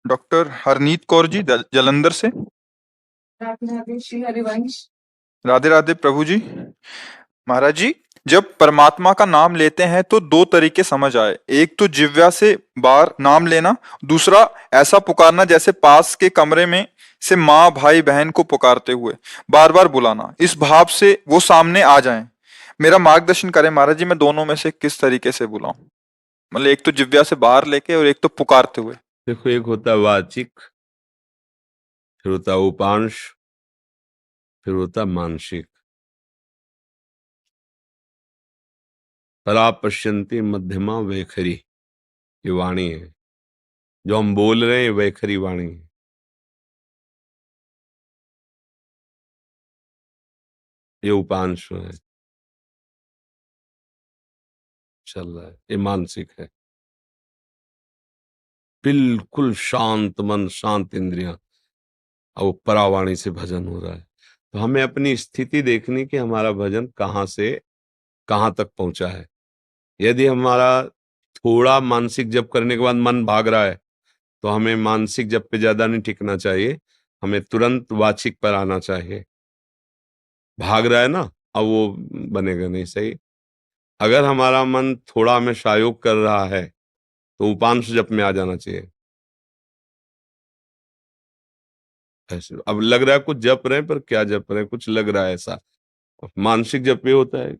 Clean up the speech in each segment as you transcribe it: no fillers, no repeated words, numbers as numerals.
Doctor Harneet Kaur ji Jalandhar से। राधे राधे श्री हरिवंश। राधे राधे प्रभु जी। महाराज जी, जब परमात्मा का नाम लेते हैं तो दो तरीके समझ आए। एक तो जिह्वा से बाहर नाम लेना, दूसरा ऐसा पुकारना जैसे पास के कमरे में से माँ भाई बहन को पुकारते हुए बार बार बुलाना, इस भाव से वो सामने आ जाएं। मेरा मार्गदर्शन करें महाराज जी, मैं दोनों में से किस तरीके से बुलाऊं? मतलब एक तो जिह्वा से बाहर लेके और एक तो पुकारते हुए। देखो, एक होता है वाचिक, फिर होता है उपांश, फिर होता है मानसिक। परा पश्यन्ति मध्यमा वैखरी, ये वाणी है। जो हम बोल रहे हैं वैखरी वाणी है। ये उपांश है, चल रहा है। ये मानसिक है। बिल्कुल शांत मन, शांत इंद्रियां, और वो परावाणी से भजन हो रहा है। तो हमें अपनी स्थिति देखनी कि हमारा भजन कहाँ से कहाँ तक पहुंचा है। यदि हमारा थोड़ा मानसिक जप करने के बाद मन भाग रहा है, तो हमें मानसिक जप पे ज्यादा नहीं टिकना चाहिए, हमें तुरंत वाचिक पर आना चाहिए। भाग रहा है ना, अब वो बनेगा नहीं सही। अगर हमारा मन थोड़ा हमें सहयोग कर रहा है, तो उपांश जप में आ जाना चाहिए। ऐसे अब लग रहा है कुछ जप रहे हैं, पर क्या जप रहे हैं, कुछ लग रहा है ऐसा। मानसिक जप ये होता है,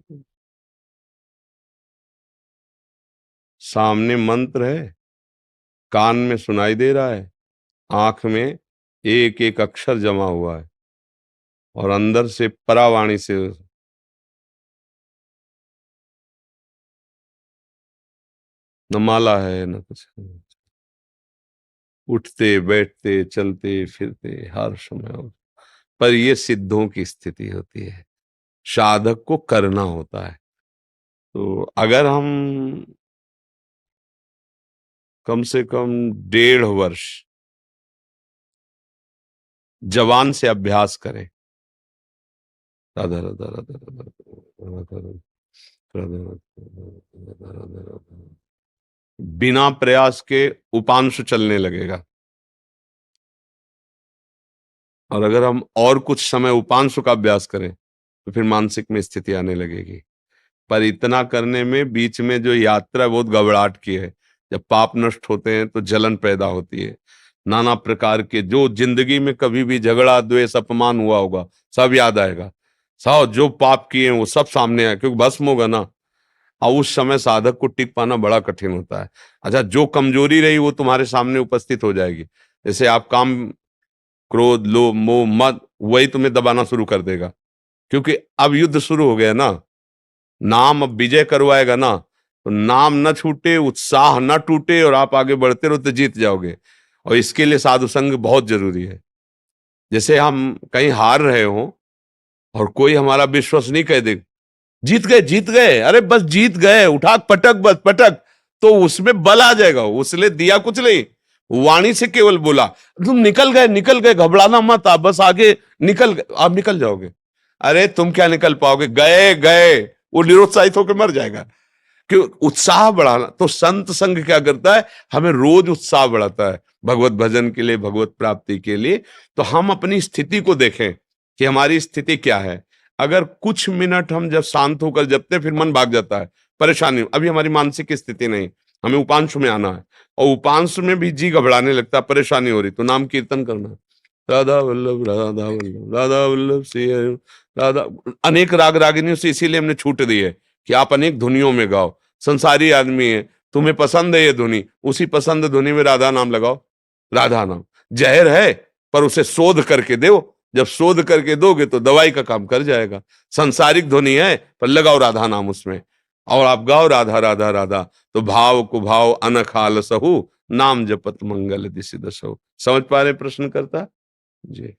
सामने मंत्र है, कान में सुनाई दे रहा है, आंख में एक एक अक्षर जमा हुआ है, और अंदर से परावाणी से न माला है न कुछ, उठते बैठते चलते फिरते हर समय। पर ये सिद्धों की स्थिति होती है, साधक को करना होता है। तो अगर हम कम से कम 1.5 वर्ष जवान से अभ्यास करें, राधा राधा राधा राधा राधा राधा राधा राधा राधा, बिना प्रयास के उपांश चलने लगेगा। और अगर हम और कुछ समय उपांश का अभ्यास करें, तो फिर मानसिक में स्थिति आने लगेगी। पर इतना करने में बीच में जो यात्रा बहुत घबराहट की है। जब पाप नष्ट होते हैं तो जलन पैदा होती है, नाना प्रकार के जो जिंदगी में कभी भी झगड़ा द्वेष अपमान हुआ होगा सब याद आएगा। सब जो पाप किए हैं वो सब सामने आए, क्योंकि भस्म होगा ना। और उस समय साधक को टिक पाना बड़ा कठिन होता है। अच्छा, जो कमजोरी रही वो तुम्हारे सामने उपस्थित हो जाएगी। जैसे आप काम, क्रोध, लोभ, मोह, मद, वही तुम्हें दबाना शुरू कर देगा, क्योंकि अब युद्ध शुरू हो गया ना। नाम अब विजय करवाएगा ना, तो नाम न छूटे, उत्साह न टूटे, और आप आगे बढ़ते रहो तो जीत जाओगे। और इसके लिए साधु संग बहुत जरूरी है। जैसे हम कहीं हार रहे हो और कोई हमारा विश्वास नहीं कह दे, जीत गए जीत गए, अरे बस जीत गए, उठा पटक बस पटक, तो उसमें बल आ जाएगा। उसने दिया कुछ नहीं, वाणी से केवल बोला तुम निकल गए, घबराना मत, आप बस आगे निकल गए, आप निकल जाओगे। अरे तुम क्या निकल पाओगे, गए गए, वो निरुत्साहित होकर मर जाएगा। कि उत्साह बढ़ाना, तो संत संग क्या करता है, हमें रोज उत्साह बढ़ाता है भगवत भजन के लिए, भगवत प्राप्ति के लिए। तो हम अपनी स्थिति को देखें कि हमारी स्थिति क्या है। अगर कुछ मिनट हम जब शांत होकर जपते, फिर मन भाग जाता है, परेशानी। अभी हमारी मानसिक स्थिति नहीं, हमें उपांश में आना है, और उपांश में भी जी घबराने लगता है, परेशानी हो रही, तो नाम कीर्तन करना है, राधा वल्लभ राधा वल्लभ राधा वल्लभ श्री हरि राधा। अनेक राग रागिनियों से इसीलिए हमने छूट दी है कि आप अनेक धुनियों में गाओ। संसारी आदमी है, तुम्हें पसंद है ये धुनी, उसी पसंद धुनी में राधा नाम लगाओ। राधा नाम जहर है, पर उसे शोध करके दो। जब शोध करके दोगे तो दवाई का काम कर जाएगा। संसारिक ध्वनि है, पर लगाओ राधा नाम उसमें, और आप गाओ राधा राधा राधा, तो भाव को भाव अनखाल सहु, नाम जपत मंगल दिशि दसहु। समझ पा रहे प्रश्न करता जी?